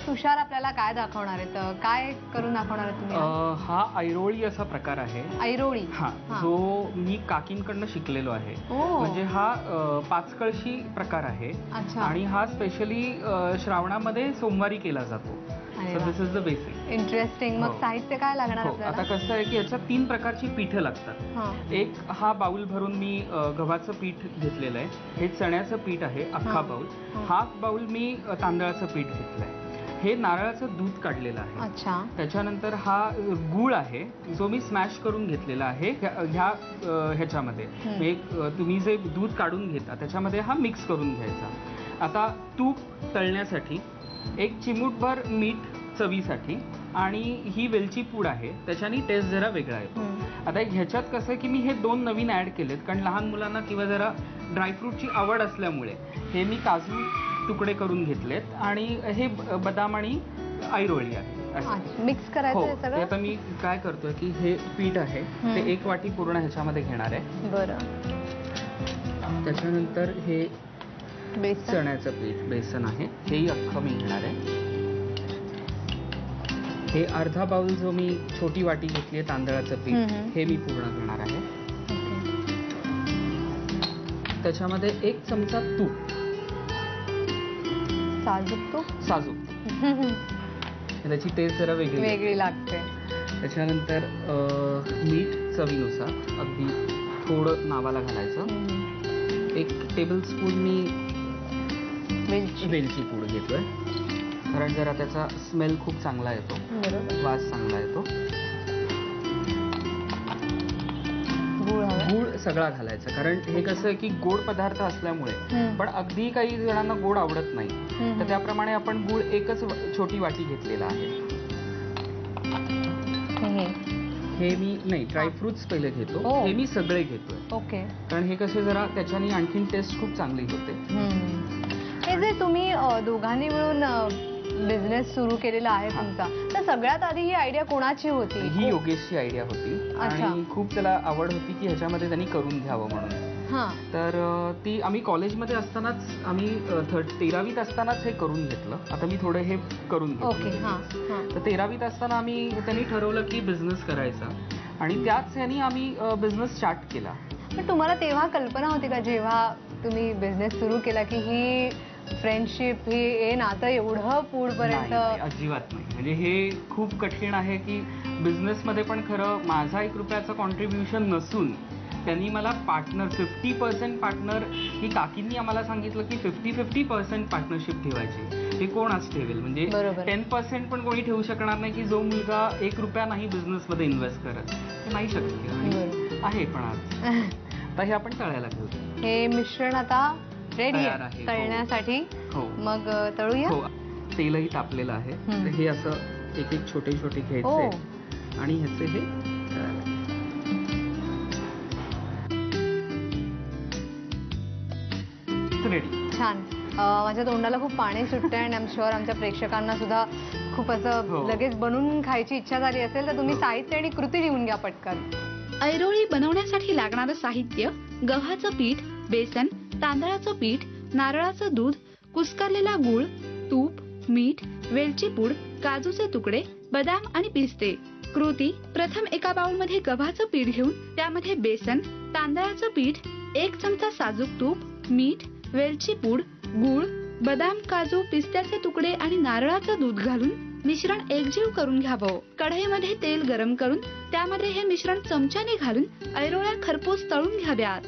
तुषार आपल्याला काय दाखवणार आहे, तर काय करून दाखवणार आहे तुम्ही? हा ऐरोळी असा प्रकार आहे. ऐरोळी हा, जो मी काकींकडनं शिकलेलो आहे. म्हणजे हा पाचकळशी प्रकार आहे. आणि हा स्पेशली श्रावणामध्ये सोमवारी केला जातो. So this is the basic. Interesting. मग साहित्य काय लागणार आपल्याला? आता कसं आहे की याच्यात 3 प्रकारची पीठं लागतात. एक हा बाउल भरून मी गव्हाचं पीठ घेतलेलं आहे. हे चण्याचं पीठ आहे, अख्खा बाउल. हाफ बाउल मी तांदळाचं पीठ घेतलंय. हे नारळाचं दूध काढलेलं आहे. त्याच्यानंतर हा गूळ आहे, जो मी स्मॅश करून घेतलेला आहे ह्याच्यामध्ये. तुम्ही जे दूध काढून घेता त्याच्यामध्ये हा मिक्स करून घ्यायचा. आता तूप तळण्यासाठी, एक चिमूटभर मीठ चवीसाठी, आणि ही वेलची पूड आहे, त्याच्याने टेस्ट जरा वेगळा येतो. आता ह्याच्यात कसं की मी हे 2 नवीन ऍड केलेत, कारण लहान मुलांना किंवा जरा ड्रायफ्रूटची आवड असल्यामुळे हे मी काजू तुकडे करून घेतलेत, आणि हे बदाम आणि ऐरोळी आहे. मिक्स करायचं सगळं. आता मी काय करतोय की हे पीठ आहे ते 1 वाटी पूर्ण ह्याच्यामध्ये घेणार आहे. बरं. त्याच्यानंतर हे चण्याचं पीठ, बेसन आहे, हेही अख्खं मी घेणार आहे. हे अर्धा बाउल जो मी छोटी वाटी घेतली आहे तांदळाचं पीठ, हे मी पूर्ण घेणार आहे. त्याच्यामध्ये 1 चमचा तूप, साजूक त्याची टेस्ट जरा वेगळी लागते. त्याच्यानंतर मीठ चवीनुसार, अगदी थोडं नावाला घालायचं. 1 टेबलस्पून मी वेलची पूड घेतोय, कारण जरा त्याचा स्मेल खूप चांगला येतो, वास चांगला येतो. गूळ सगळा घालायचा, कारण हे कसं आहे की गोड पदार्थ असल्यामुळे, पण अगदी काही जणांना गोड आवडत नाही, तर त्याप्रमाणे आपण गूळ 1च छोटी वाटी घेतलेला आहे. हे मी नाही, ड्रायफ्रुट्स पहिले घेतो, हे मी सगळे घेतोय, कारण हे कसे जरा त्याच्याने आणखीन टेस्ट खूप चांगली होते. हे जे तुम्ही दोघांनी मिळून बिझनेस सुरू केलेला आहे तुमचा, तर सगळ्यात आधी ही आयडिया कोणाची होती? ही योगेशची आयडिया होती, आणि खूप त्याला आवड होती की ह्याच्यामध्ये त्यांनी करून घ्यावं म्हणून. तर ती आम्ही कॉलेजमध्ये असतानाच, आम्ही 13वीत असतानाच हे करून घेतलं. आता मी थोडं हे करून घेतलं. तर 13वीत असताना त्यांनी ठरवलं की बिझनेस करायचा, आणि त्याच ह्यानी आम्ही बिझनेस स्टार्ट केला. पण तुम्हाला तेव्हा कल्पना होती का, जेव्हा तुम्ही बिझनेस सुरू केला, की ही फ्रेंडशिप, हे नातं एवढं पुढपर्यंत? अजिबात नाही. म्हणजे हे खूप कठीण आहे की बिझनेसमध्ये पण खरं माझा 1 रुपयाचं कॉन्ट्रीब्युशन नसून त्यांनी मला पार्टनर, 50% पार्टनर, ही काकींनी आम्हाला सांगितलं की 50-50% पार्टनरशिप ठेवायची. हे कोण आज ठेवेल? म्हणजे 10% पण कोणी ठेवू शकणार नाही की जो मुलगा 1 रुपया नाही बिझनेसमध्ये इन्व्हेस्ट करत, ते नाही शक्य आहे. पण आज आता हे आपण तळायला घेऊ. हे मिश्रण आता रेडी आहे तळण्यासाठी. मग तळूया. तेलही तापलेलं आहे, तर हे असं 1-1 छोटे छोटे घ्यायचे, आणि ह्याचे हे रेडी. छान. माझ्या तोंडाला खूप पाणी सुटतंय, आणि आय एम शुअर आमच्या प्रेक्षकांना सुद्धा खूप असं लगेच बनवून खायची इच्छा झाली असेल, तर तुम्ही साहित्य आणि कृती लिहून घ्या पटकन. ऐरोळी बनवण्यासाठी लागणारं साहित्य: गव्हाचं पीठ, बेसन, तांदळाचं पीठ, नारळाचं दूध, कुस्करलेला गूळ, तूप, मीठ, वेलची पूड, काजूचे तुकडे, बदाम आणि पिस्ते. कृती: प्रथम एका बाउलमध्ये गव्हाचं पीठ घेऊन त्यामध्ये बेसन, तांदळाचं पीठ, 1 चमचा साजूक तूप, मीठ, वेलची पूड, गूळ, बदाम, काजू, पिस्त्याचे तुकडे आणि नारळाचं दूध घालून मिश्रण एकजीव करून घ्यावं. कढईमध्ये तेल गरम करून त्यामध्ये हे मिश्रण चमच्याने घालून ऐरोळ्या खरपूस तळून घ्याव्यात.